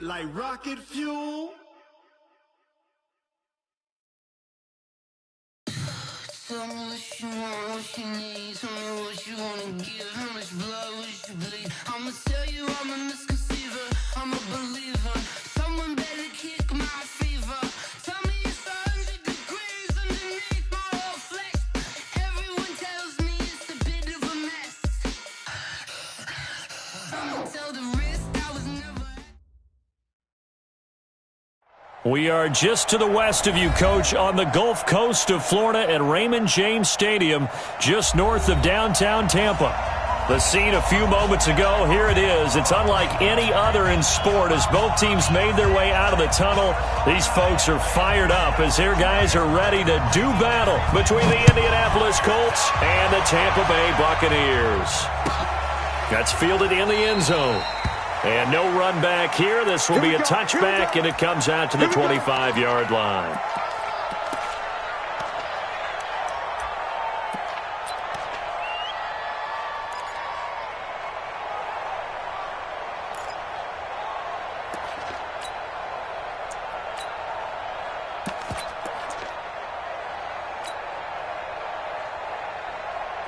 like rocket fuel. Tell me what you want, what you need. Tell me what you wanna give. How much blood would you bleed? I'ma tell you I'm a misconceiver. I'm a believer. Someone better kick my fever. Tell me it's 100 degrees underneath my whole flesh. Everyone tells me it's a bit of a mess. I'ma tell the risk I was never. We are just to the west of you, Coach, on the Gulf Coast of Florida at Raymond James Stadium, just north of downtown Tampa. The scene a few moments ago, here it is. It's unlike any other in sport as both teams made their way out of the tunnel. These folks are fired up as their guys are ready to do battle between the Indianapolis Colts and the Tampa Bay Buccaneers. That's fielded in the end zone. And no run back here. This will be a touchback, and it comes out to the 25-yard line.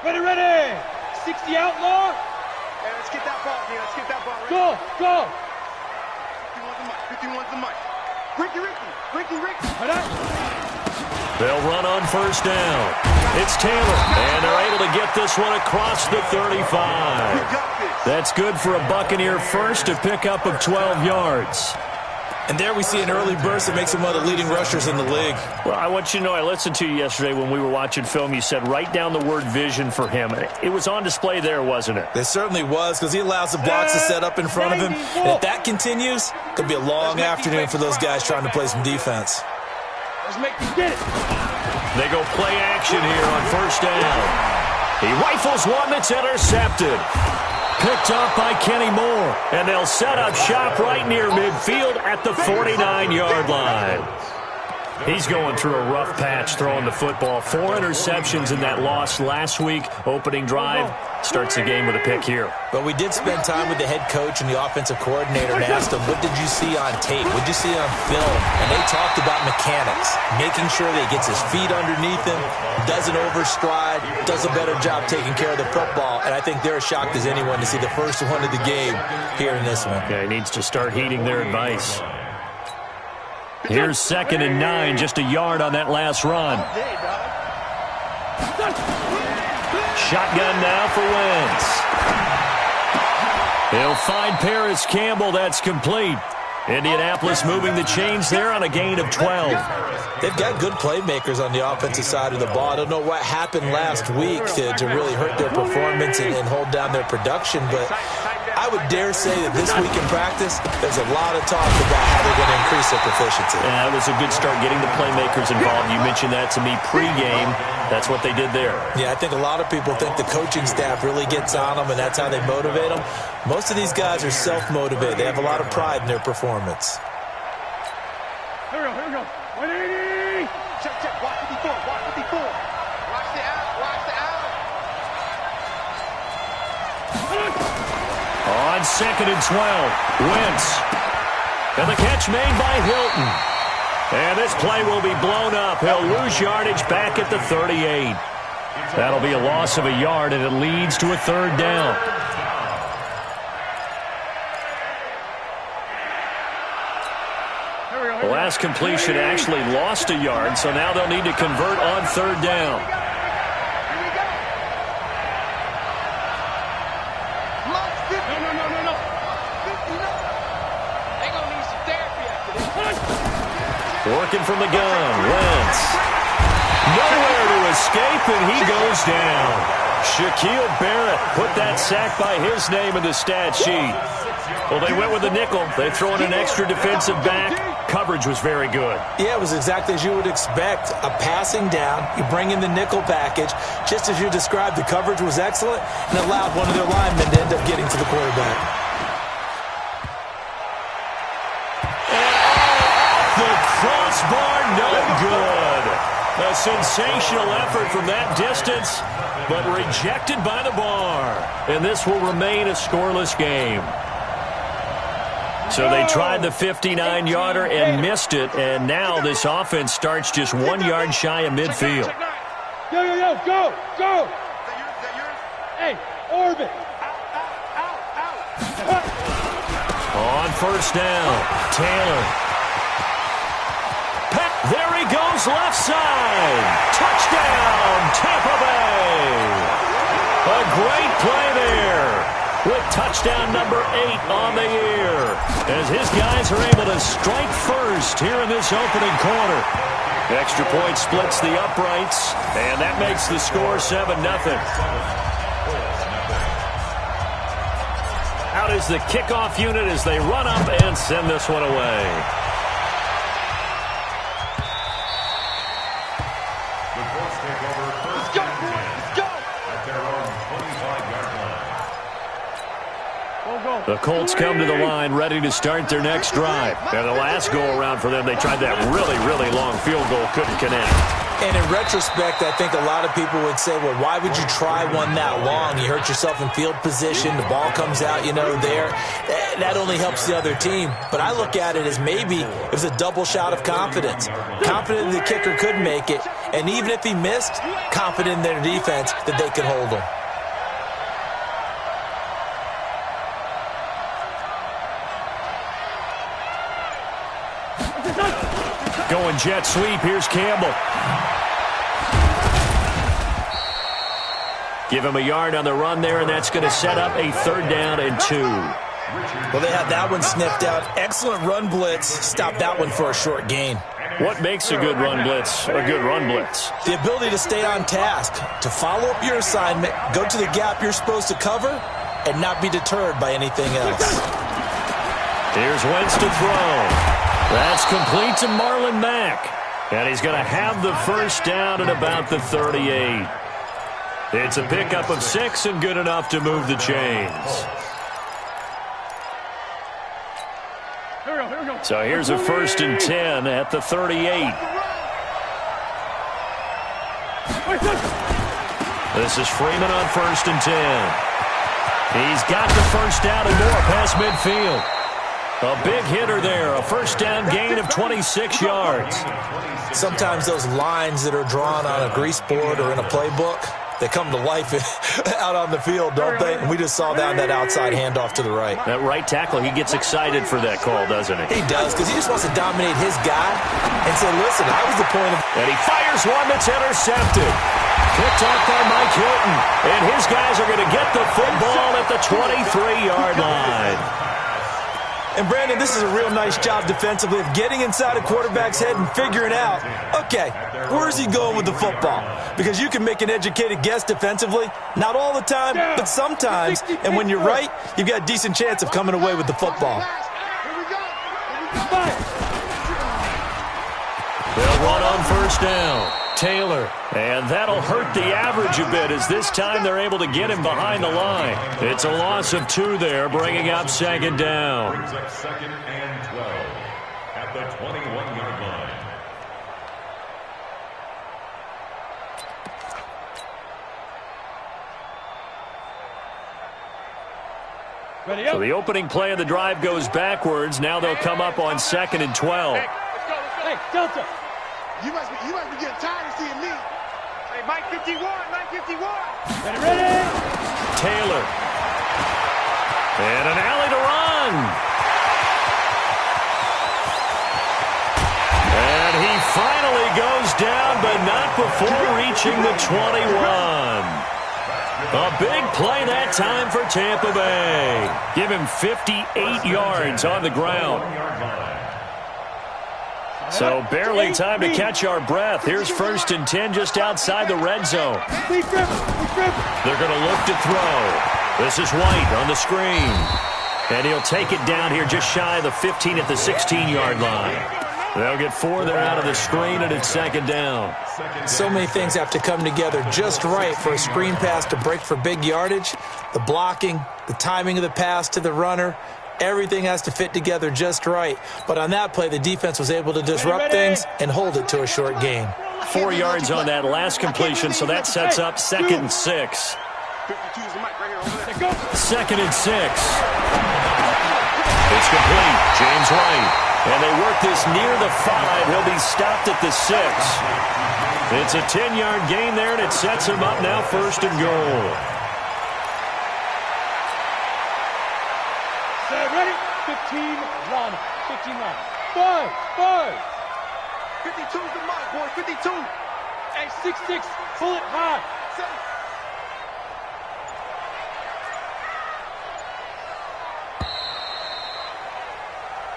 Ready. 60 outlaw. Hey, let's get that ball, man. Let's get that ball. Right? Go. 51's the mic. Ricky. They'll run on first down. It's Taylor, and they're able to get this one across the 35. That's good for a Buccaneer first, a pickup of 12 yards. And there we see an early burst that makes him one of the leading rushers in the league. Well, I want you to know, I listened to you yesterday when we were watching film. You said write down the word vision for him. It was on display there, wasn't it? It certainly was, because he allows the blocks to set up in front of him. And if that continues, it could be a long afternoon for those guys trying to play some defense. Let's make you get it. They go play action here on first down. He rifles one that's intercepted. Picked off by Kenny Moore. And they'll set up shop right near midfield at the 49-yard line. He's going through a rough patch throwing the football. 4 interceptions in that loss last week. Opening drive starts the game with a pick here. But we did spend time with the head coach and the offensive coordinator and asked him, what did you see on tape? What did you see on film? And they talked about mechanics, making sure that he gets his feet underneath him, doesn't overstride, does a better job taking care of the football. And I think they're as shocked as anyone to see the first one of the game here in this one. Yeah, he needs to start heeding their advice. Here's 2nd and 9, just a yard on that last run. Shotgun now for Wentz. He'll find Paris Campbell. That's complete. Indianapolis moving the chains there on a gain of 12. They've got good playmakers on the offensive side of the ball. I don't know what happened last week to really hurt their performance and hold down their production, but I would dare say that this week in practice, there's a lot of talk about how they're going to increase their proficiency. Yeah, that was a good start getting the playmakers involved. You mentioned that to me pregame. That's what they did there. Yeah, I think a lot of people think the coaching staff really gets on them, and that's how they motivate them. Most of these guys are self-motivated. They have a lot of pride in their performance. Here we go. 180. Check. Watch 54. Watch the out. On 2nd and 12, Wentz. And the catch made by Hilton. And this play will be blown up. He'll lose yardage back at the 38. That'll be a loss of a yard, and it leads to a 3rd down. The last completion actually lost a yard, so now they'll need to convert on 3rd down. No. Working from the gun, Wentz. Nowhere to escape, and he goes down. Shaquille Barrett put that sack by his name in the stat sheet. Well, they went with the nickel. They throw in an extra defensive back. Coverage was very good. Yeah, it was exactly as you would expect. A passing down, you bring in the nickel package. Just as you described, the coverage was excellent and allowed one of their linemen to end up getting to the quarterback. The crossbar, no good. A sensational effort from that distance, but rejected by the bar. And this will remain a scoreless game. So they tried the 59-yarder and missed it, and now this offense starts just 1 yard shy of midfield. Yo, go! Hey, orbit! On first down, Taylor. There he goes, left side. Touchdown, Tampa Bay. A great play there with touchdown number 8 on the year, as his guys are able to strike first here in this opening quarter. Extra point splits the uprights, and that makes the score 7-0. Out is the kickoff unit as they run up and send this one away. Let's go, boys. Let's go. At their own 25-yard line. The Colts come to the line ready to start their next drive. And the last go-around for them, they tried that really long field goal, couldn't connect. And in retrospect, I think a lot of people would say, well, why would you try one that long? You hurt yourself in field position. The ball comes out, there. That only helps the other team. But I look at it as maybe it was a double shot of confidence. Confident the kicker could make it. And even if he missed, confident in their defense that they could hold him. Going jet sweep. Here's Campbell. Give him a yard on the run there, and that's going to set up a 3rd down and 2. Well, they had that one sniffed out. Excellent run blitz. Stop that one for a short gain. What makes a good run blitz a good run blitz? The ability to stay on task, to follow up your assignment, go to the gap you're supposed to cover, and not be deterred by anything else. Here's Wentz to throw. That's complete to Marlon Mack. And he's going to have the first down at about the 38. It's a pickup of 6 and good enough to move the chains. Here we go. So here's a 1st and 10 at the 38. This is Freeman on 1st and 10. He's got the first down and more past midfield. A big hitter there, a first down gain of 26 yards. Sometimes those lines that are drawn on a grease board or in a playbook, they come to life out on the field, don't they? And we just saw that on that outside handoff to the right. That right tackle, he gets excited for that call, doesn't he? He does, because he just wants to dominate his guy and say, listen, I was the point of... And he fires one that's intercepted. Picked off by Mike Hilton. And his guys are going to get the football at the 23-yard line. And, Brandon, this is a real nice job defensively of getting inside a quarterback's head and figuring out, okay, where's he going with the football? Because you can make an educated guess defensively, not all the time, but sometimes. And when you're right, you've got a decent chance of coming away with the football. They'll run on first down. Taylor. And that'll hurt the average a bit as this time they're able to get him behind the line. It's a loss of 2 there, bringing up 2nd down. Brings up 2nd and 12 at the 21-yard line. So the opening play of the drive goes backwards. Now they'll come up on 2nd and 12. Hey, Delta. You must be getting tired of seeing me. Hey, Mike 51. Ready? Taylor. And an alley to run. And he finally goes down, but not before reaching the 21. A big play that time for Tampa Bay. Give him 58 yards on the ground. So barely time to catch our breath. Here's 1st and 10 just outside the red zone. They're going to look to throw. This is White on the screen. And he'll take it down here just shy of the 15 at the 16-yard line. They'll get 4 there out of the screen, and it's 2nd down. So many things have to come together just right for a screen pass to break for big yardage. The blocking, the timing of the pass to the runner, everything has to fit together just right. But on that play, the defense was able to disrupt things and hold it to a short gain. 4 yards on that last completion, so that sets up 2nd and 6. 2nd and 6. It's complete. James White. And they work this near the 5. He'll be stopped at the 6. It's a 10-yard gain there, and it sets him up now 1st and goal. Set, ready? 15, run. 15, run. 5, 5. 52's the mark, boy. 52. Hey, 6-6. Pull it high. 7.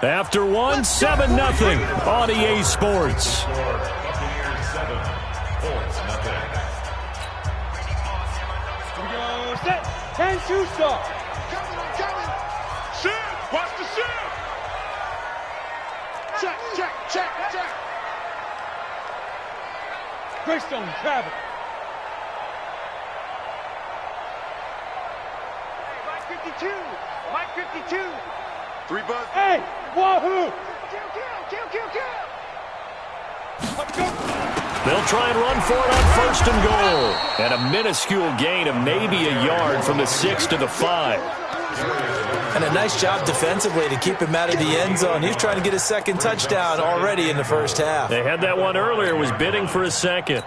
After one, 7-0 on EA Sports. Buccaneers 7, Colts nothing. Here we go. Set. 10-2 stop. Coming. Shift. Watch the shift. Check. Greystone, travel. Hey, Mike 52. 3 buzz. Hey, wahoo. They'll try and run for it on 1st and goal. And a minuscule gain of maybe a yard from the 6 to the 5. And a nice job defensively to keep him out of the end zone. He's trying to get his 2nd touchdown already in the 1st half. They had that one earlier, was bidding for a 2nd.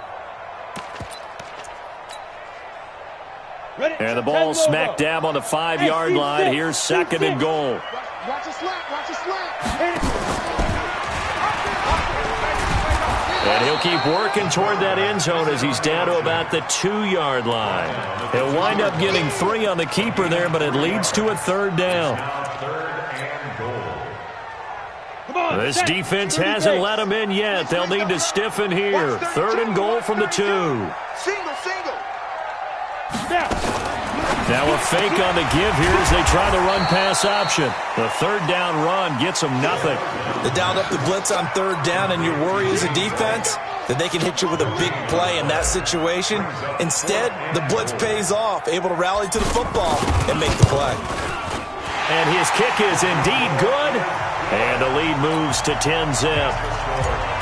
Ready? And the ball smack dab on the 5-yard line. Here's 2nd and goal. Watch it slap. And he'll keep working toward that end zone as he's down to about the 2-yard line. He'll wind up getting 3 on the keeper there, but it leads to a 3rd down. This defense hasn't let him in yet. They'll need to stiffen here. 3rd and goal from the 2. Single. Now a fake on the give here as they try the run-pass option. The 3rd down run gets them nothing. They dialed up the blitz on 3rd down, and your worry as a defense that they can hit you with a big play in that situation. Instead, the blitz pays off, able to rally to the football and make the play. And his kick is indeed good. And the lead moves to 10-zip.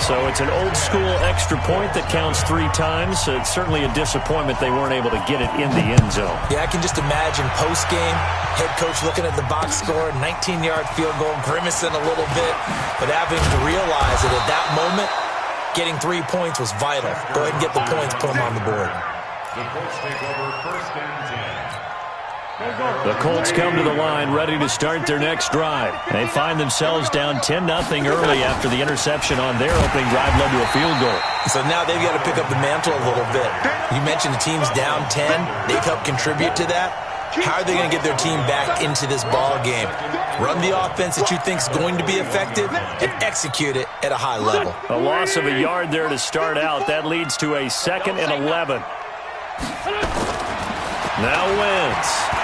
So it's an old-school extra point that counts 3 times. So it's certainly a disappointment they weren't able to get it in the end zone. Yeah, I can just imagine post-game, head coach looking at the box score, 19-yard field goal, grimacing a little bit, but having to realize that at that moment, getting 3 points was vital. Go ahead and get the points, put them on the board. The Colts take over 1st and 10. The Colts come to the line ready to start their next drive. They find themselves down 10-0 early after the interception on their opening drive led to a field goal. So now they've got to pick up the mantle a little bit. You mentioned the team's down 10. They've helped contribute to that. How are they going to get their team back into this ball game? Run the offense that you think is going to be effective and execute it at a high level. A loss of a yard there to start out. That leads to a 2nd and 11. Now Wentz.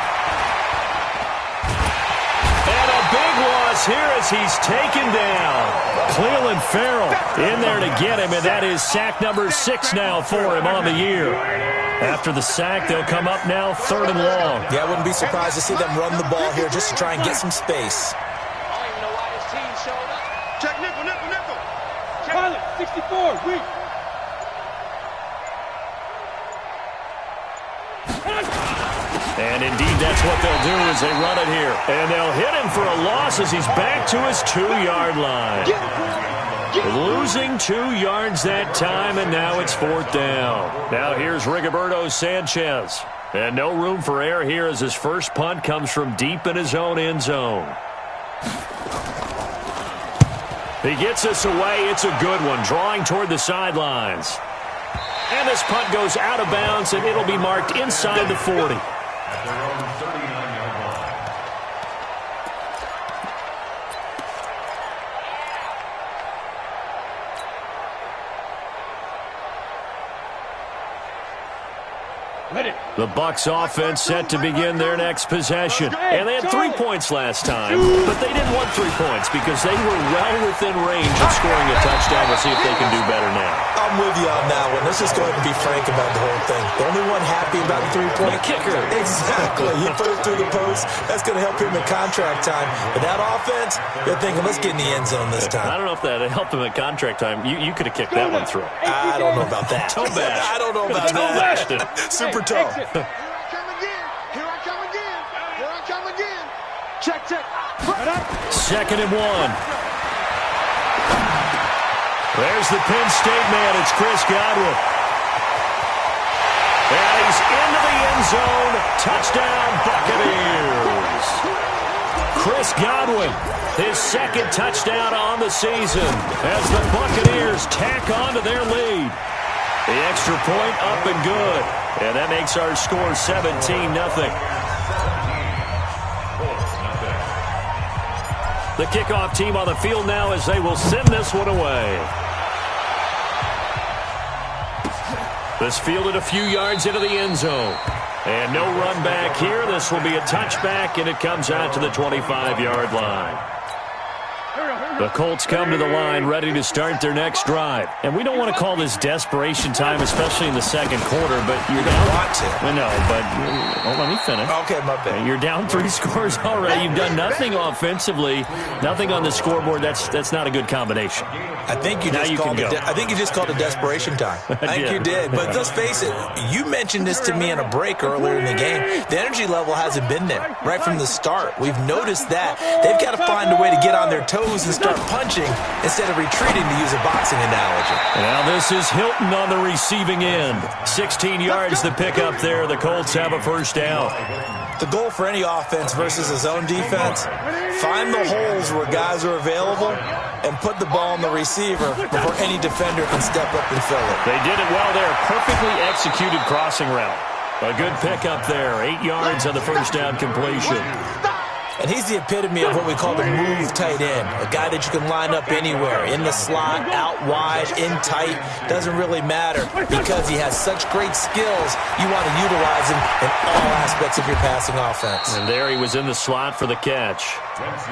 Big loss here as he's taken down. Cleveland Farrell in there to get him, and that is sack number 6 now for him on the year. After the sack, they'll come up now 3rd and long. Yeah, I wouldn't be surprised to see them run the ball here just to try and get some space. I don't even know why this team showed up. Check nickel. Pilot, 64, weak. And indeed, that's what they'll do as they run it here. And they'll hit him for a loss as he's back to his 2-yard line. Losing 2 yards that time, and now it's 4th down. Now here's Rigoberto Sanchez. And no room for error here as his first punt comes from deep in his own end zone. He gets us away. It's a good one, drawing toward the sidelines. And this punt goes out of bounds, and it'll be marked inside the 40. At their own 39-yard line. Ready. The Bucs offense set to begin their next possession. And they had 3 points last time, but they didn't want 3 points because they were well within range of scoring a touchdown. We'll see if they can do better now. I'm with you on that one. Let's just go ahead and be frank about the whole thing. The only one happy about the 3-point kicker. Exactly. You put it through the post. That's going to help him in contract time. But that offense, they're thinking, let's get in the end zone this time. I don't know if that helped him at contract time. You could have kicked that one through. I don't know about that. Toe bash. I don't know about Toe bashed it. Super toe. Here I come again. Check. 2nd and 1. There's the Penn State man. It's Chris Godwin. And he's into the end zone. Touchdown, Buccaneers. Chris Godwin, his 2nd touchdown on the season as the Buccaneers tack on to their lead. The extra point up and good. And that makes our score 17-0. The kickoff team on the field now as they will send this one away. This fielded a few yards into the end zone. And no run back here. This will be a touchback, and it comes out to the 25-yard line. The Colts come to the line ready to start their next drive. And we don't want to call this desperation time, especially in the 2nd quarter, but you're down. Want to. I know, but let me finish. Okay, my bad. You're down 3 scores already. You've done nothing offensively, nothing on the scoreboard. That's not a good combination. I think you just called it desperation time. I think you did. But let's face it, you mentioned this to me in a break earlier in the game. The energy level hasn't been there right from the start. We've noticed that. They've got to find a way to get on their toes and start punching instead of retreating, to use a boxing analogy. Now this is Hilton on the receiving end. 16 yards to pick up there. The Colts have a first down. The goal for any offense versus a zone defense, find the holes where guys are available and put the ball on the receiver before any defender can step up and fill it. They did it well there. Perfectly executed crossing route. A good pickup there. 8 yards on the first down completion. And he's the epitome of what we call the move tight end, a guy that you can line up anywhere, in the slot, out wide, in tight, doesn't really matter because he has such great skills. You want to utilize him in all aspects of your passing offense. And there he was in the slot for the catch.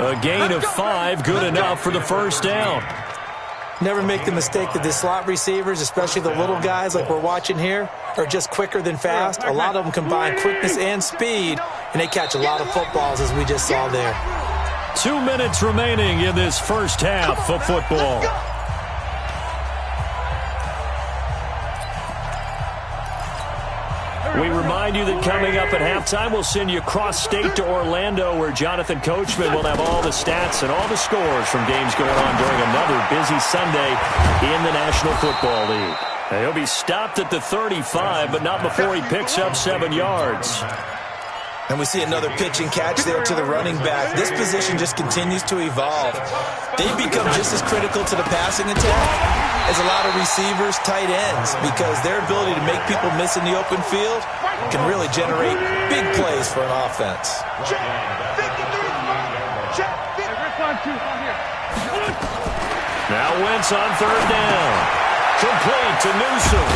A gain of 5, good enough for the first down. Never make the mistake that the slot receivers, especially the little guys like we're watching here, are just quicker than fast. A lot of them combine quickness and speed, and they catch a lot of footballs, as we just saw there. 2 minutes remaining in this first half of football. We remind you that coming up at halftime, we'll send you cross-state to Orlando, where Jonathan Coachman will have all the stats and all the scores from games going on during another busy Sunday in the National Football League. Now, he'll be stopped at the 35, but not before he picks up 7 yards. And we see another pitch and catch there to the running back. This position just continues to evolve. They become just as critical to the passing attack as a lot of receivers, tight ends, because their ability to make people miss in the open field can really generate big plays for an offense. Now Wentz on 3rd down. Complete to Newsom.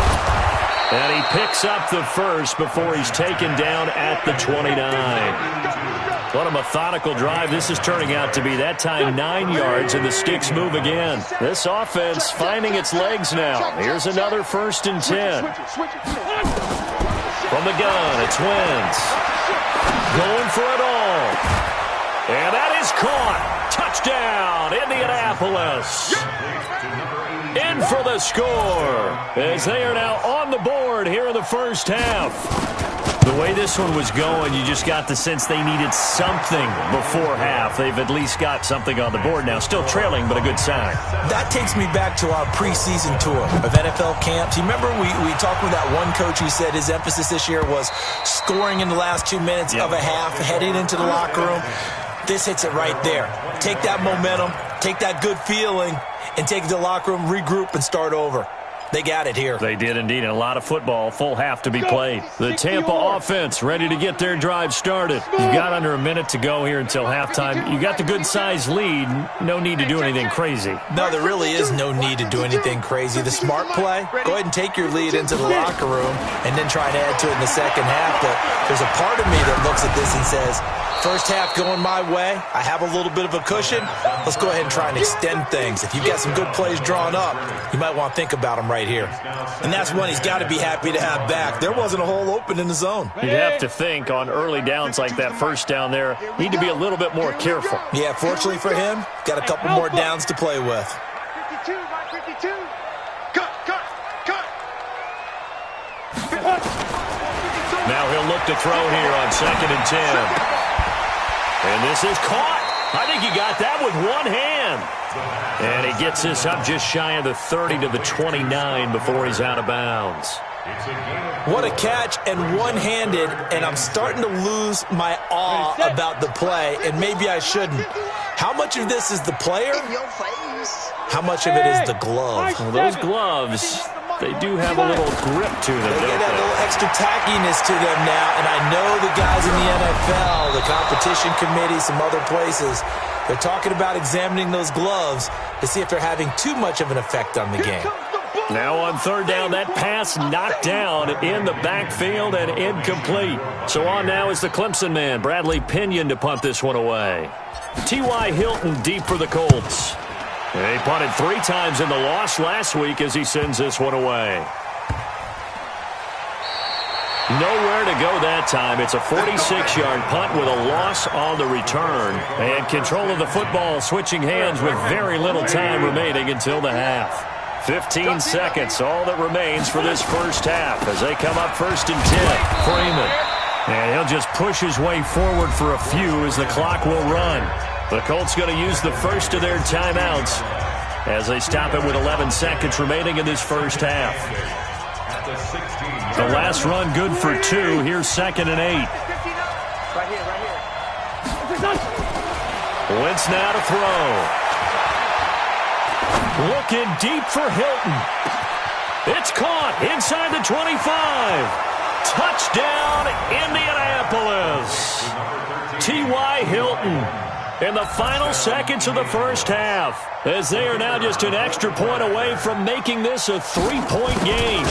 And he picks up the first before he's taken down at the 29. What a methodical drive this is turning out to be. That time 9 yards, and the sticks move again. This offense finding its legs now. Here's another 1st and 10. From the gun, it's Wentz. Going for it all. And that is caught. Touchdown, Indianapolis. In for the score, as they are now on the board here in the first half. The way this one was going, you just got the sense they needed something before half. They've at least got something on the board now. Still trailing, but a good sign. That takes me back to our preseason tour of NFL camps. You remember we talked with that one coach who said his emphasis this year was scoring in the last 2 minutes of a half, heading into the locker room. This hits it right there. Take that momentum, take that good feeling, and take it to the locker room, regroup, and start over. They got it here. They did indeed. And a lot of football, full half to be played. The Tampa offense ready to get their drive started. You've got under a minute to go here until halftime. You got the good-sized lead. No need to do anything crazy. No, there really is no need to do anything crazy. The smart play, go ahead and take your lead into the locker room and then try and add to it in the second half. But there's a part of me that looks at this and says, first half going my way, I have a little bit of a cushion. Let's go ahead and try and extend things. If you've got some good plays drawn up, you might want to think about them right here. And that's one he's got to be happy to have back. There wasn't a hole open in the zone. You'd have to think on early downs like that first down there, need to be a little bit more careful. Yeah, fortunately for him, got a couple more downs to play with. 52, 52. Cut. Now he'll look to throw here on 2nd and 10. And this is caught. I think he got that with one hand. And he gets this up just shy of the 30 to the 29 before he's out of bounds. What a catch, and one-handed, and I'm starting to lose my awe about the play, and maybe I shouldn't. How much of this is the player? How much of it is the glove? Well, those gloves, they do have a little grip to them, They don't get a they? little extra tackiness to them now, and I know the guys in the NFL, the competition committee, some other places, they're talking about examining those gloves to see if they're having too much of an effect on the game. Now on third down, that pass knocked down in the backfield and incomplete. So on now is the Clemson man, Bradley Pinion, to punt this one away. T.Y. Hilton deep for the Colts. They punted 3 times in the loss last week as he sends this one away. Nowhere to go that time. It's a 46-yard punt with a loss on the return. And control of the football switching hands with very little time remaining until the half. 15 seconds, all that remains for this first half as they come up 1st and 10. Freeman. And he'll just push his way forward for a few as the clock will run. The Colts going to use the first of their timeouts as they stop it with 11 seconds remaining in this first half. The last run good for 2. Here's 2nd and 8. Right here. Wentz now to throw. Looking deep for Hilton. It's caught inside the 25. Touchdown, Indianapolis. T.Y. Hilton in the final seconds of the first half as they are now just an extra point away from making this a 3-point game.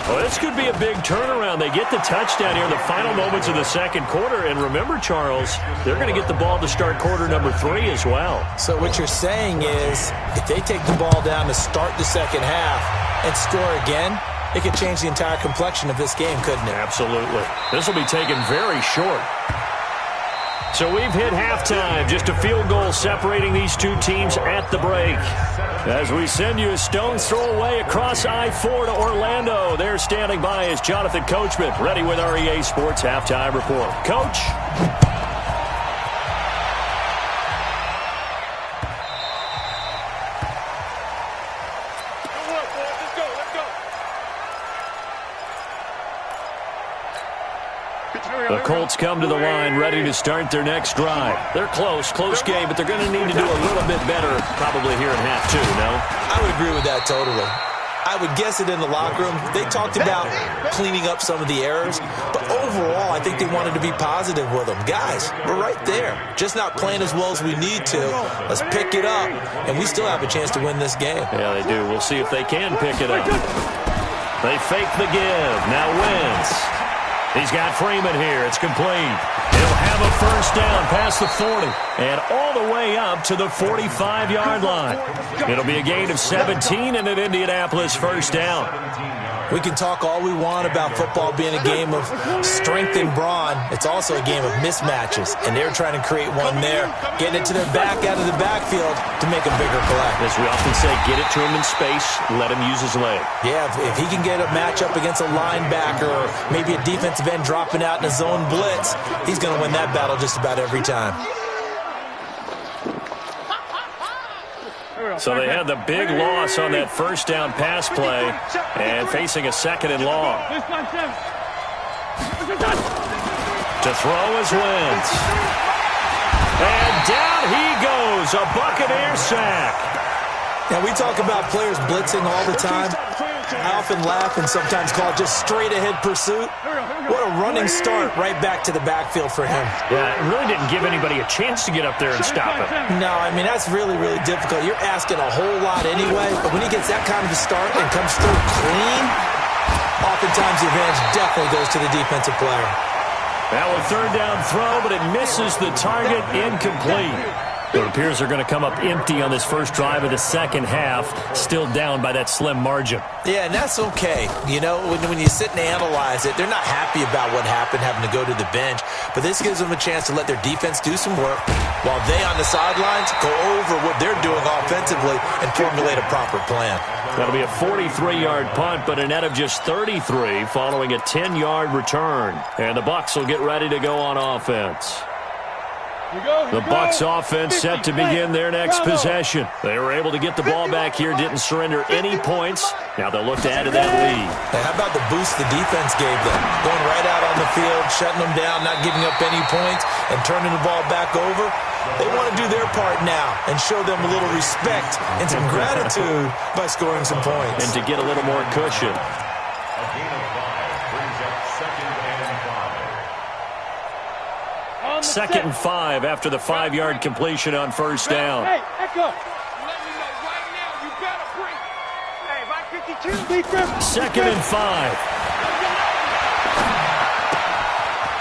Well, this could be a big turnaround. They get the touchdown here in the final moments of the second quarter. And remember, Charles, they're going to get the ball to start quarter number 3 as well. So what you're saying is if they take the ball down to start the second half and score again, it could change the entire complexion of this game, couldn't it? Absolutely. This will be taken very short. So we've hit halftime. Just a field goal separating these two teams at the break. As we send you a stone's throw away across I-4 to Orlando. There standing by is Jonathan Coachman, ready with our EA Sports Halftime Report. Coach? The Colts come to the line ready to start their next drive. They're close game, but they're going to need to do a little bit better probably here in half 2, no? I would agree with that totally. I would guess it in the locker room. They talked about cleaning up some of the errors, but overall I think they wanted to be positive with them. Guys, we're right there. Just not playing as well as we need to. Let's pick it up, and we still have a chance to win this game. Yeah, they do. We'll see if they can pick it up. They fake the give. Now Wentz. He's got Freeman here. It's complete. He'll have a first down past the 40 and all the way up to the 45-yard line. It'll be a gain of 17 and an Indianapolis first down. We can talk all we want about football being a game of strength and brawn. It's also a game of mismatches, and they're trying to create one there, getting it to their back out of the backfield to make a bigger play. As we often say, get it to him in space, let him use his leg. Yeah, if he can get a matchup against a linebacker or maybe a defensive end dropping out in a zone blitz, he's going to win that battle just about every time. So they had the big loss on that first down pass play and facing a 2nd and long. To throw is Wentz. And down he goes, a Buccaneer sack. Now, we talk about players blitzing all the time. I often laugh and sometimes call it just straight-ahead pursuit. What a running start right back to the backfield for him. Yeah, it really didn't give anybody a chance to get up there and stop him. No, I mean, that's really, really difficult. You're asking a whole lot anyway, but when he gets that kind of a start and comes through clean, oftentimes the advantage definitely goes to the defensive player. Now a third down throw, but it misses the target, incomplete. It appears they're going to come up empty on this first drive of the second half, still down by that slim margin. Yeah, and that's okay. You know, when you sit and analyze it, they're not happy about what happened, having to go to the bench. But this gives them a chance to let their defense do some work while they on the sidelines go over what they're doing offensively and formulate a proper plan. That'll be a 43-yard punt, but a net of just 33 following a 10-yard return. And the Bucs will get ready to go on offense. The Bucs offense set to begin their next possession. They were able to get the ball back here, didn't surrender any points. Now they'll look to add to that lead. Hey, how about the boost the defense gave them? Going right out on the field, shutting them down, not giving up any points, and turning the ball back over. They want to do their part now and show them a little respect and some gratitude by scoring some points. And to get a little more cushion. A gain of 5 brings up 2nd and 5. Second and 5 after the 5-yard completion on first down. Hey, echo. Hey, Mike 52. Second and 5.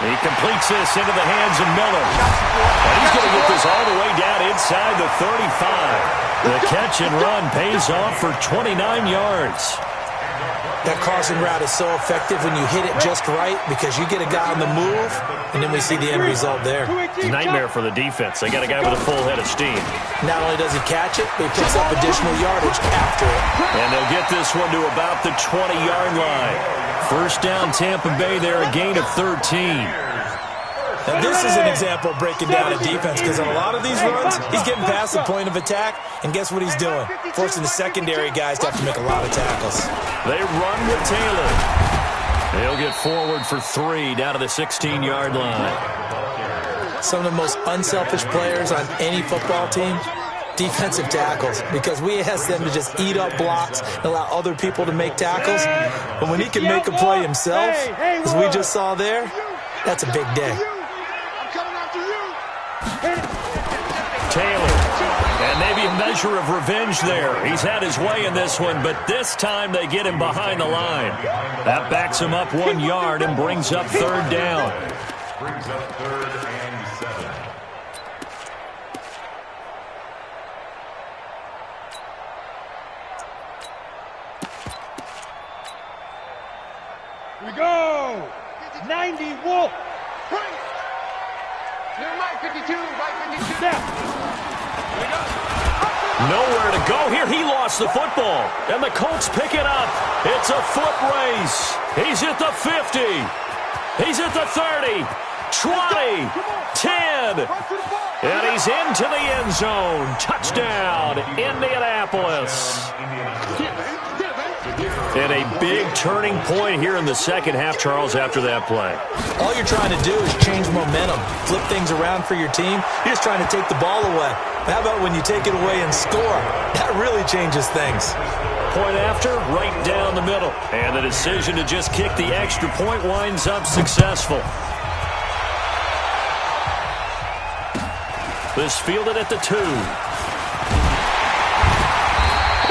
He completes this into the hands of Miller. And he's going to get this all the way down inside the 35. The catch and run pays off for 29 yards. That crossing route is so effective when you hit it just right because you get a guy on the move, and then we see the end result there. Nightmare for the defense. They got a guy with a full head of steam. Not only does he catch it, but he picks up additional yardage after it. And they'll get this one to about the 20-yard line. First down, Tampa Bay there, a gain of 13. Now, this is an example of breaking down a defense because on a lot of these runs, he's getting past the point of attack, and guess what he's doing? Forcing the secondary guys to have to make a lot of tackles. They run with Taylor. He'll get forward for 3 down to the 16-yard line. Some of the most unselfish players on any football team, defensive tackles, because we ask them to just eat up blocks and allow other people to make tackles. But when he can make a play himself, as we just saw there, that's a big day. Taylor, and maybe a measure of revenge there. He's had his way in this one, but this time they get him behind the line. That backs him up 1 yard and brings up third down. Brings up 3rd and 7. We go. 90 Wolf. Mike 52. Mike 52. Snap. Nowhere to go here. He lost the football. And the Colts pick it up. It's a foot race. He's at the 50. He's at the 30. 20. 10. And he's into the end zone. Touchdown, Indianapolis. And a big turning point here in the second half, Charles, after that play. All you're trying to do is change momentum, flip things around for your team. You're just trying to take the ball away. How about when you take it away and score? That really changes things. Point after, right down the middle. And the decision to just kick the extra point winds up successful. This fielded at the 2.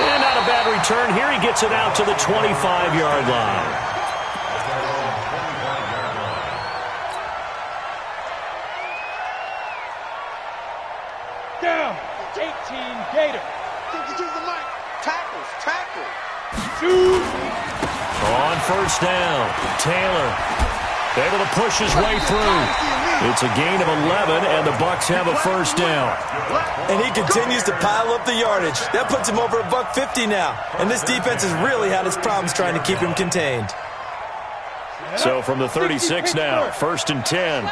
And not a bad return here. He gets it out to the 25-yard line. Down. 18 Gator. Tackle. 2. On first down, Taylor able to push his way through. It's a gain of 11, and the Bucs have a first down. And he continues to pile up the yardage. That puts him over $150 now. And this defense has really had its problems trying to keep him contained. So from the 36 now, 1st and 10.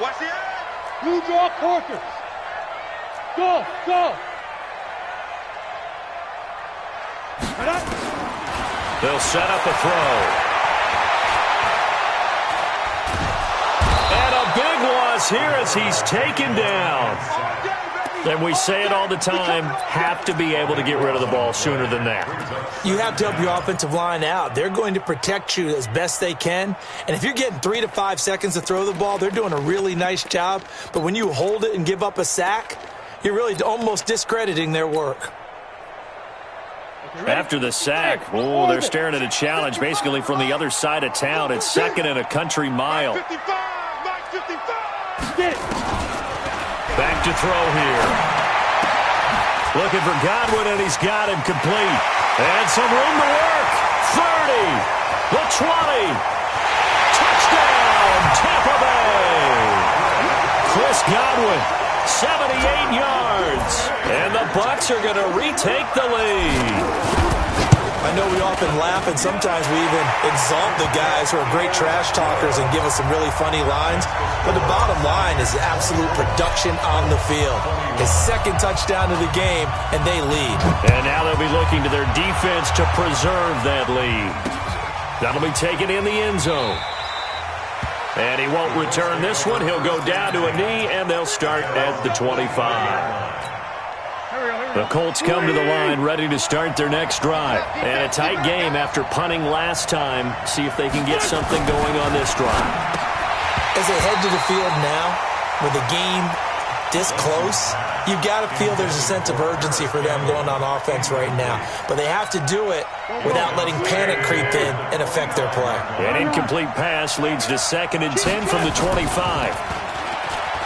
Watch the eye. Blue draw Corkers. Go. They'll set up a throw. And a big loss here as he's taken down. And we say it all the time, have to be able to get rid of the ball sooner than that. You have to help your offensive line out. They're going to protect you as best they can. And if you're getting 3 to 5 seconds to throw the ball, they're doing a really nice job. But when you hold it and give up a sack, you're really almost discrediting their work. After the sack, they're staring at a challenge basically from the other side of town. It's 2nd and a country mile. 55. Mike 55. Get it. Back to throw here. Looking for Godwin, and he's got him complete. And some room to work. 30. The 20. Touchdown, Tampa Bay. Chris Godwin, 78 yards. And the Bucs are going to retake the lead. know we often laugh, and sometimes we even exalt the guys who are great trash talkers and give us some really funny lines. But the bottom line is absolute production on the field. His second touchdown of the game, and they lead. And now they'll be looking to their defense to preserve that lead. That'll be taken in the end zone. And he won't return this one. He'll go down to a knee, and they'll start at the 25. The Colts come to the line ready to start their next drive. And a tight game after punting last time. See if they can get something going on this drive. As they head to the field now, with the game this close, you've got to feel there's a sense of urgency for them going on offense right now. But they have to do it without letting panic creep in and affect their play. An incomplete pass leads to 2nd and 10 from the 25.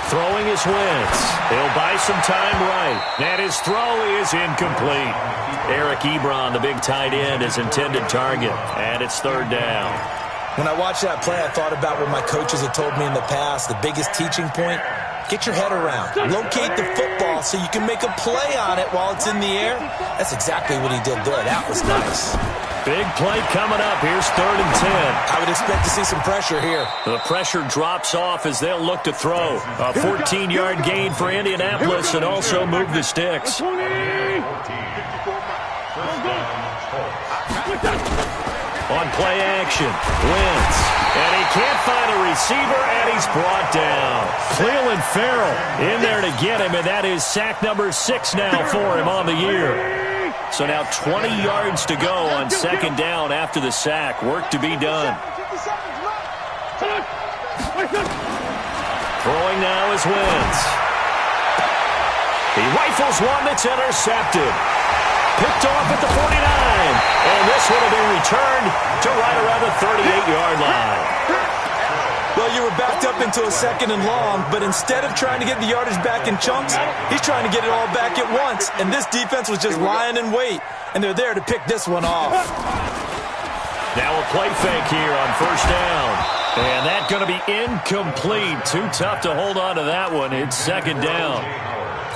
Throwing is Wentz. He'll buy some time right. And his throw is incomplete. Eric Ebron, the big tight end, is intended target. And it's 3rd down. When I watched that play, I thought about what my coaches had told me in the past. The biggest teaching point, get your head around. Locate the football so you can make a play on it while it's in the air. That's exactly what he did there. That was nice. Big play coming up. Here's 3rd and 10. I would expect to see some pressure here. The pressure drops off as they'll look to throw. A 14-yard gain for Indianapolis and also move the sticks. On play action, Wentz. And he can't find a receiver, and he's brought down. Cleveland Farrell in there to get him, and that is sack number 6 now for him on the year. So now 20 yards to go on 2nd down after the sack. Work to be done. Throwing now is Wentz. He rifles one that's intercepted. Picked off at the 49. And this one will be returned to right around the 38-yard line. Well, you were backed up into a 2nd and long, but instead of trying to get the yardage back in chunks, he's trying to get it all back at once. And this defense was just lying in wait, and they're there to pick this one off. Now a play fake here on 1st down. And that's going to be incomplete. Too tough to hold on to that one. It's 2nd down.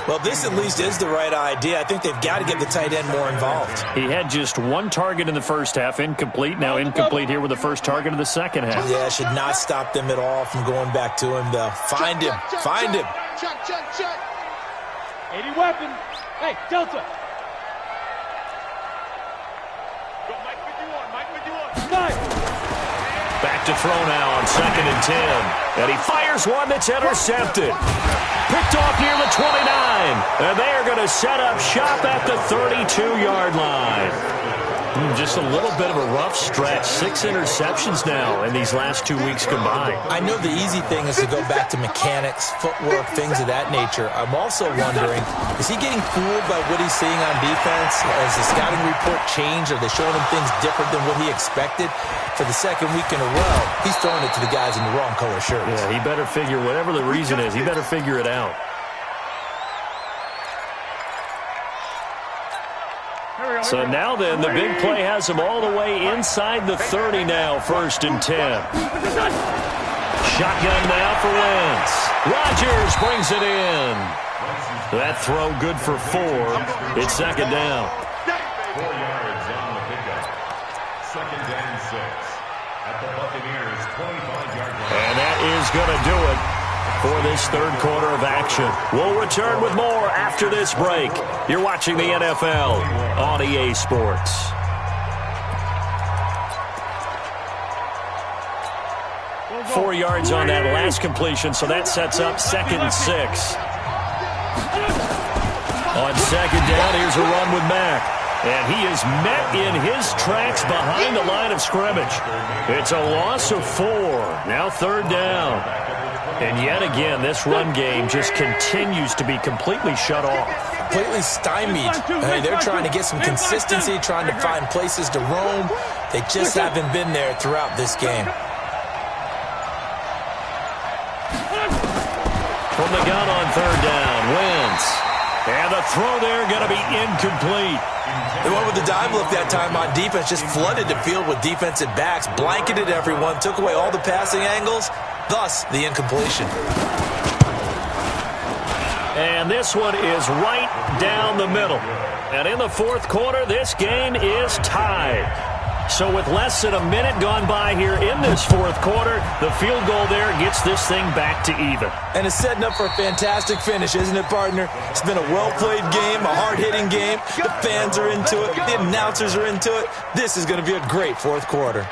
Well, this at least is the right idea. I think they've got to get the tight end more involved. He had just 1 target in the first half, incomplete. Now incomplete here with the first target of the second half. Yeah, should not stop them at all from going back to him, though. Find him. Find him. Check. 80 weapon. Hey, Delta. Go, Mike 51. Nice. Back to throw now on 2nd and 10. And he fires one that's intercepted. Picked off near the 29. And they are going to set up shop at the 32-yard line. Just a little bit of a rough stretch. 6 interceptions now in these last 2 weeks combined. I know the easy thing is to go back to mechanics, footwork, things of that nature. I'm also wondering, is he getting fooled by what he's seeing on defense? Has the scouting report changed? Are they showing him things different than what he expected? For the 2nd week in a row, he's throwing it to the guys in the wrong color shirts. Yeah, he better figure, whatever the reason is, he better figure it out. So now then, the big play has him all the way inside the 30 now, 1st and 10. Shotgun now for Wentz. Rodgers brings it in. That throw good for 4. It's 2nd down. 4 yards on the pickup. 2nd and 6 at the Buccaneers' 25-yard line. And that is going to do it for this 3rd quarter of action. We'll return with more after this break. You're watching the NFL on EA Sports. Four yards on that last completion, so that sets up 2nd and 6. On 2nd down, here's a run with Mack. And he is met in his tracks behind the line of scrimmage. It's a loss of 4. Now 3rd down. And yet again, this run game just continues to be completely shut off. Completely stymied. Hey, they're trying to get some consistency, trying to find places to roam. They just haven't been there throughout this game. From the gun on 3rd down, Wentz. And the throw there going to be incomplete. They went with the dime look that time on defense, just flooded the field with defensive backs, blanketed everyone, took away all the passing angles, thus the incompletion. And this one is right down the middle. And in the fourth quarter, this game is tied. So with less than a minute gone by here in this fourth quarter, the field goal there gets this thing back to even. And it's setting up for a fantastic finish, isn't it, partner? It's been a well-played game, a hard-hitting game. The fans are into it. The announcers are into it. This is going to be a great fourth quarter.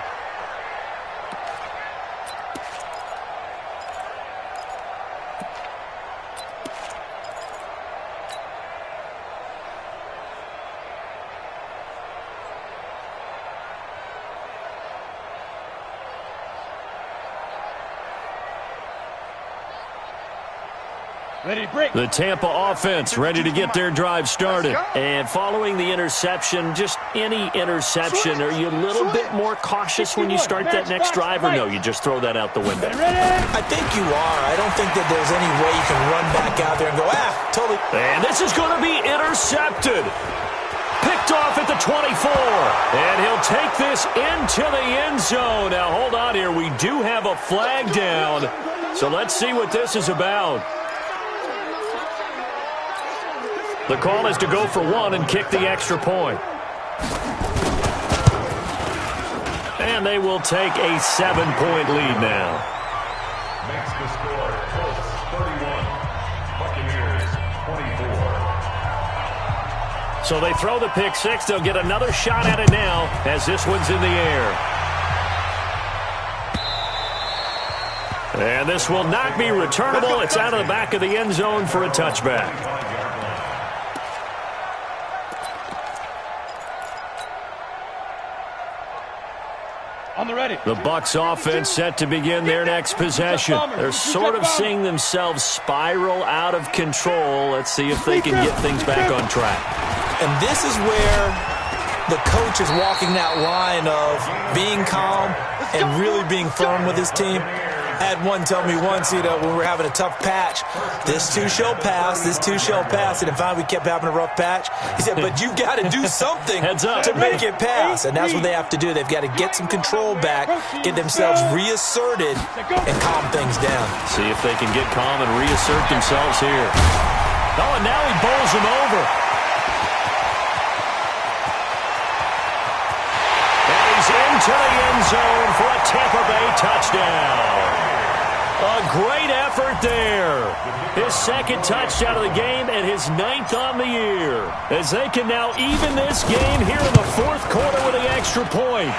The Tampa offense ready to get their drive started. And following the interception, just any interception, are you a little bit more cautious when you start that next drive, or no, you just throw that out the window? I think you are. I don't think that there's any way you can run back out there and go, totally. And this is going to be intercepted. Picked off at the 24. And he'll take this into the end zone. Now, hold on here. We do have a flag down. So let's see what this is about. The call is to go for one and kick the extra point. And they will take a 7-point lead now. Makes the score Colts 31, Buccaneers 24. So they throw the pick six. They'll get another shot at it now as this one's in the air. And this will not be returnable. It's out of the back of the end zone for a touchback. The Bucs offense set to begin their next possession. They're sort of seeing themselves spiral out of control. Let's see if they can get things back on track. And this is where the coach is walking that line of being calm and really being firm with his team. I had one tell me once, when we were having a tough patch, this too shall pass, this too shall pass. And then finally we kept having a rough patch. He said, but you've got to do something to make it pass. And that's what they have to do. They've got to get some control back, get themselves reasserted, and calm things down. See if they can get calm and reassert themselves here. Oh, and now he bowls him over. And he's into the end zone for a Tampa Bay touchdown. A great effort there. His second touchdown of the game and his 9th on the year. As they can now even this game here in the fourth quarter with the extra point.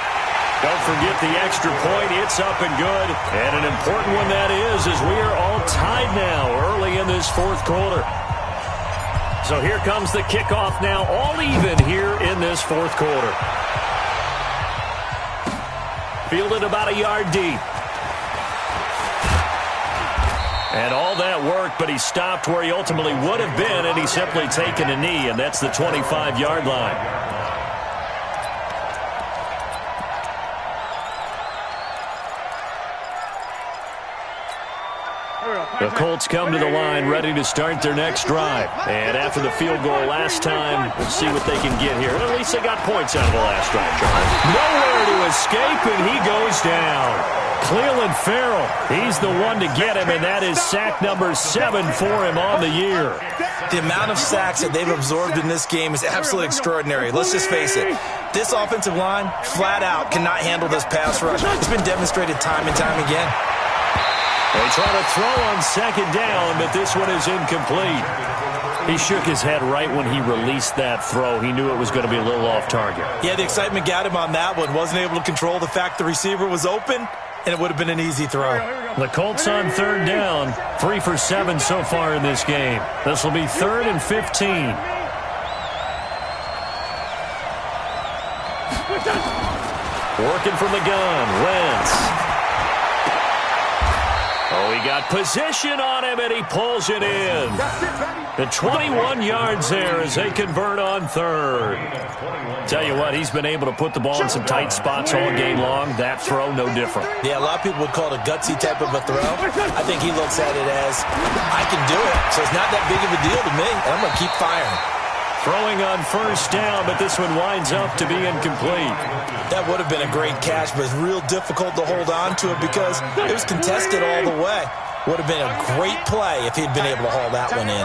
Don't forget the extra point. It's up and good. And an important one that is, as we are all tied now early in this fourth quarter. So here comes the kickoff now, all even here in this fourth quarter. Fielded about a yard deep. And all that work, but he stopped where he ultimately would have been, and he's simply taken a knee, and that's the 25-yard line. The Colts come to the line ready to start their next drive. And after the field goal last time, we'll see what they can get here. At least they got points out of the last drive, Charlie. Nowhere to escape, and he goes down. Cleveland Farrell, he's the one to get him, and that is sack number 7 for him on the year. The amount of sacks that they've absorbed in this game is absolutely extraordinary. Let's just face it. This offensive line, flat out, cannot handle this pass rush. It's been demonstrated time and time again. They try to throw on second down, but this one is incomplete. He shook his head right when he released that throw. He knew it was going to be a little off target. Yeah, the excitement got him on that one. Wasn't able to control the fact the receiver was open, and it would have been an easy throw. The Colts on third down, 3 for 7 so far in this game. This will be 3rd and 15. Working from the gun, Wentz. Oh, he got position on him, and he pulls it in. The 21 yards there as they convert on third. Tell you what, he's been able to put the ball in some tight spots all game long. That throw, no different. Yeah, a lot of people would call it a gutsy type of a throw. I think he looks at it as, I can do it, so it's not that big of a deal to me, and I'm going to keep firing. Throwing on first down, but this one winds up to be incomplete. That would have been a great catch, but it's real difficult to hold on to it because it was contested all the way. Would have been a great play if he'd been able to haul that one in.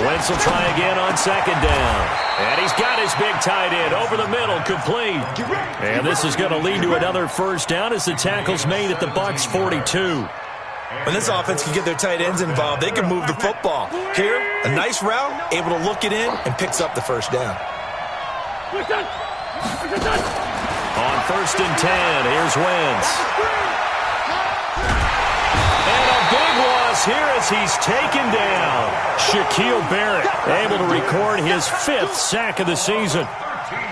Wentz will try again on second down. And he's got his big tight end over the middle, complete. And this is going to lead to another first down as the tackle's made at the Bucs 42. When this offense can get their tight ends involved, they can move the football. Here, a nice route, able to look it in, and picks up the first down. On first and 10, here's Wentz. And a big loss here as he's taken down. Shaquille Barrett able to record his 5th sack of the season.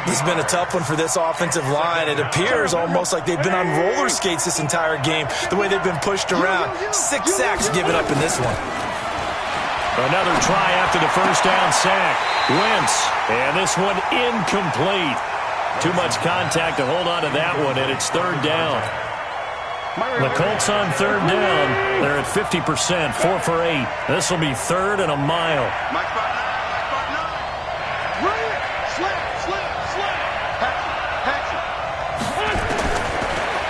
This has been a tough one for this offensive line. It appears almost like they've been on roller skates this entire game, the way they've been pushed around. 6 sacks given up in this one. Another try after the first down sack. Wentz, and this one incomplete. Too much contact to hold on to that one, and it's third down. The Colts on third down. They're at 50%, 4 for 8. This will be third and a mile.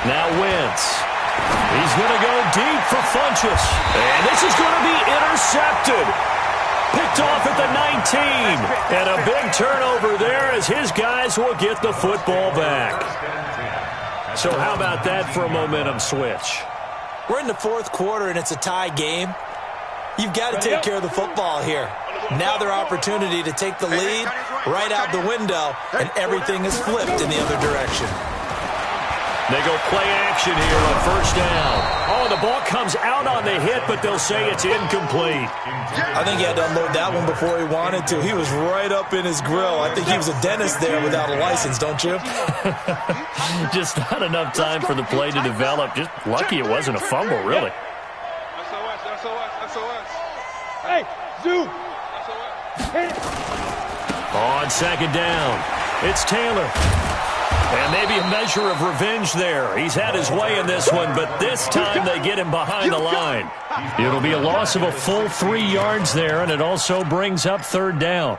Now Wentz. He's going to go deep for Funchess. And this is going to be intercepted. Picked off at the 19. And a big turnover there as his guys will get the football back. So how about that for a momentum switch? We're in the 4th quarter, and it's a tie game. You've got to take care of the football here. Now their opportunity to take the lead right out the window, and everything is flipped in the other direction. They go play action here on first down. Oh, the ball comes out on the hit, but they'll say it's incomplete. I think he had to unload that one before he wanted to. He was right up in his grill. I think he was a dentist there without a license, don't you? Just not enough time for the play to develop. Just lucky it wasn't a fumble, really. Hey, Zoo. On second down, it's Taylor. And maybe a measure of revenge there. He's had his way in this one, but this time they get him behind the line. It'll be a loss of a full 3 yards there, and it also brings up third down.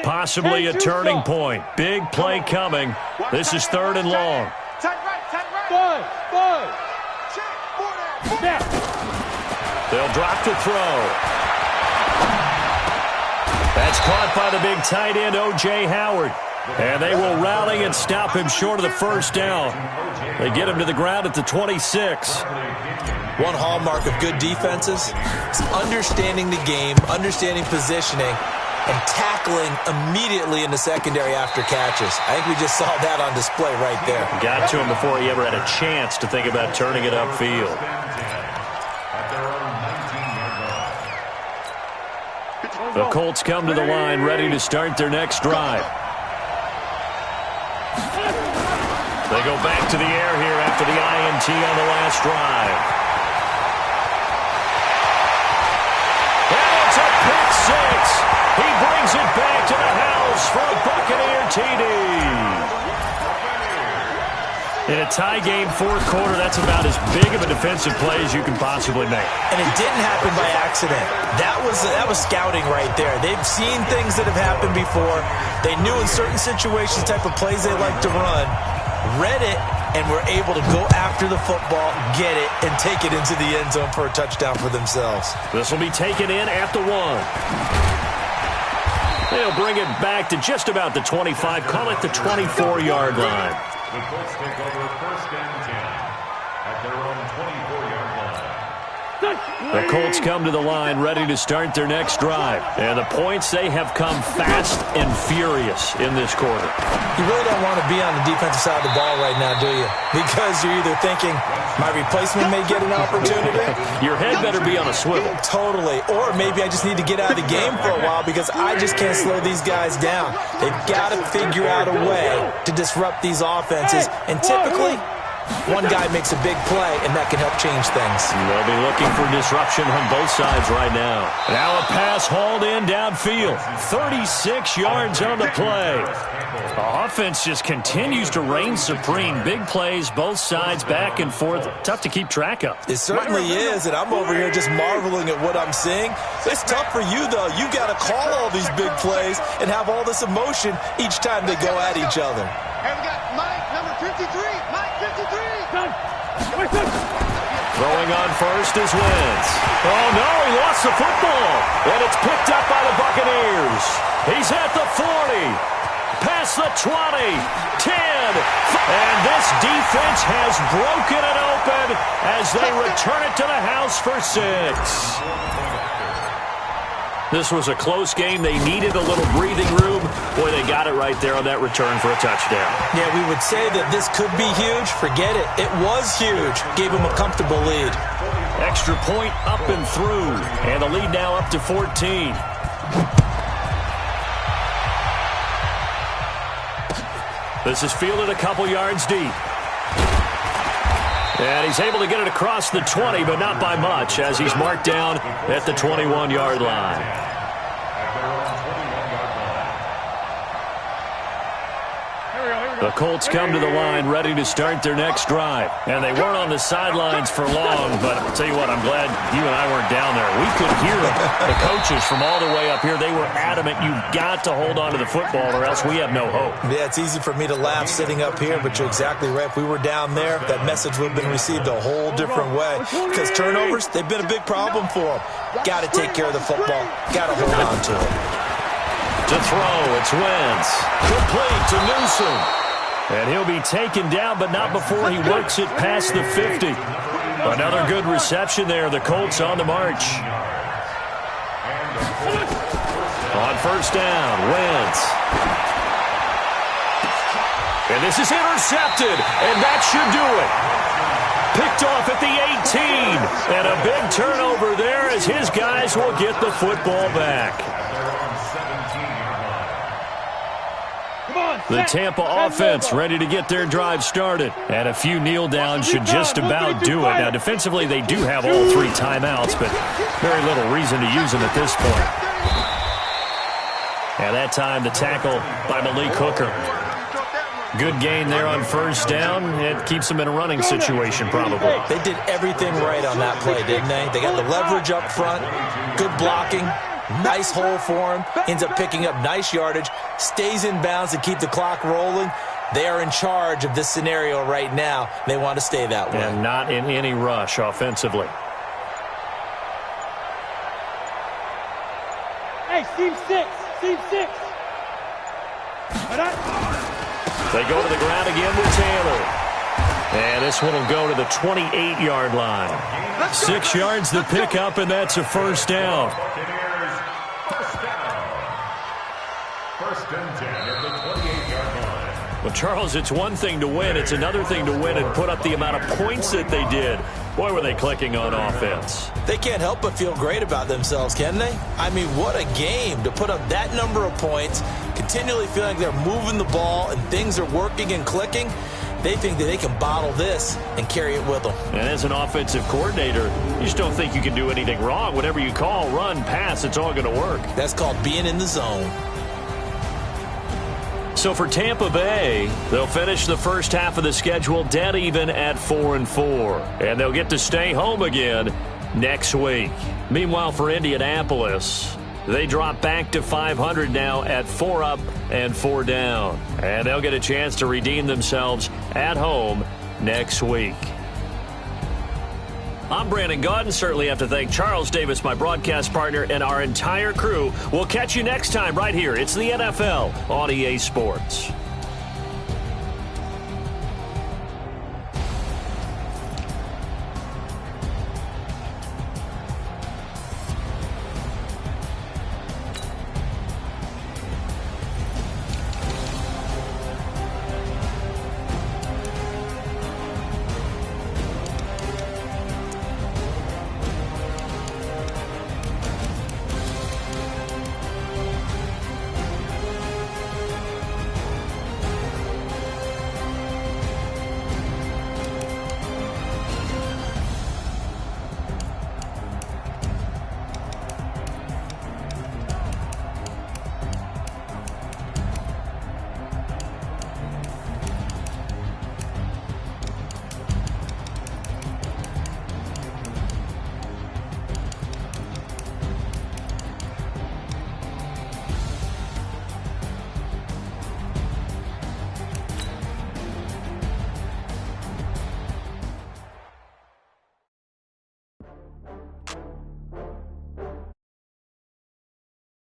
Possibly a turning point. Big play coming. This is third and long. Five. Snap. They'll drop to throw. That's caught by the big tight end, O.J. Howard. And they will rally and stop him short of the first down. They get him to the ground at the 26. One hallmark of good defenses is understanding the game, understanding positioning, and tackling immediately in the secondary after catches. I think we just saw that on display right there. Got to him before he ever had a chance to think about turning it upfield. The Colts come to the line ready to start their next drive. They go back to the air here after the INT on the last drive. And it's a pick six. He brings it back to the house for a Buccaneer TD. In a tie game, 4th quarter, that's about as big of a defensive play as you can possibly make. And it didn't happen by accident. That was scouting right there. They've seen things that have happened before. They knew in certain situations the type of plays they like to run, read it, and were able to go after the football, get it, and take it into the end zone for a touchdown for themselves. This will be taken in at the 1. They'll bring it back to just about the 25, call it the 24-yard line. The Colts take over first and 10 at their own 24-yard line. The Colts come to the line ready to start their next drive. And the points, they have come fast and furious in this quarter. You really don't want to be on the defensive side of the ball right now, do you? Because you're either thinking, my replacement may get an opportunity. Your head better be on a swivel. Totally. Or maybe I just need to get out of the game for a while because I just can't slow these guys down. They've got to figure out a way to disrupt these offenses. And typically, one guy makes a big play, and that can help change things. They'll be looking for disruption on both sides right now. Now a pass hauled in downfield. 36 yards on the play. The offense just continues to reign supreme. Big plays, both sides, back and forth. Tough to keep track of. It certainly is, and I'm over here just marveling at what I'm seeing. It's tough for you, though. You got to call all these big plays and have all this emotion each time they go at each other. Hey, we got Mike. Mike 53. Throwing on first is Wentz. Oh, no, he lost the football. And it's picked up by the Buccaneers. He's at the 40. Past the 20. 10. And this defense has broken it open as they return it to the house for 6. This was a close game. They needed a little breathing room. Boy, they got it right there on that return for a touchdown. Yeah, we would say that this could be huge. Forget it. It was huge. Gave them a comfortable lead. Extra point up and through. And the lead now up to 14. This is fielded a couple yards deep. And he's able to get it across the 20, but not by much, as he's marked down at the 21-yard line. The Colts come to the line ready to start their next drive. And they weren't on the sidelines for long, but I'll tell you what, I'm glad you and I weren't down there. We could hear them. The coaches from all the way up here, they were adamant, you've got to hold on to the football or else we have no hope. Yeah, it's easy for me to laugh sitting up here, but you're exactly right. If we were down there, that message would have been received a whole different way. Because turnovers, they've been a big problem for them. Got to take care of the football. Got to hold on to it. To throw, it's Wentz. Complete to Newsom. And he'll be taken down, but not before he works it past the 50. Another good reception there. The Colts on the march. On first down, Wentz. And this is intercepted, and that should do it. Picked off at the 18. And a big turnover there as his guys will get the football back. The Tampa offense ready to get their drive started. And a few kneel downs should just about do it. Now, defensively, they do have all 3 timeouts, but very little reason to use them at this point. And that time, the tackle by Malik Hooker. Good gain there on first down. It keeps them in a running situation, probably. They did everything right on that play, didn't they? They got the leverage up front, good blocking. Nice hole for him. Ends up picking up nice yardage. Stays in bounds to keep the clock rolling. They are in charge of this scenario right now. They want to stay that way. And not in any rush offensively. Hey, Team 6. Team 6. They go to the ground again with Taylor. And this one will go to the 28-yard line. 6 yards to pick up, and that's a first down. First and 10 at the 28-yard line. Well, Charles, it's one thing to win. It's another thing to win and put up the amount of points that they did. Boy, were they clicking on offense. They can't help but feel great about themselves, can they? I mean, what a game to put up that number of points, continually feeling they're moving the ball and things are working and clicking. They think that they can bottle this and carry it with them. And as an offensive coordinator, you just don't think you can do anything wrong. Whatever you call, run, pass, it's all going to work. That's called being in the zone. So for Tampa Bay, they'll finish the first half of the schedule dead even at 4-4. And they'll get to stay home again next week. Meanwhile, for Indianapolis, they drop back to 500 now at 4 up and 4 down. And they'll get a chance to redeem themselves at home next week. I'm Brandon Gaudin. Certainly have to thank Charles Davis, my broadcast partner, and our entire crew. We'll catch you next time right here. It's the NFL on EA Sports.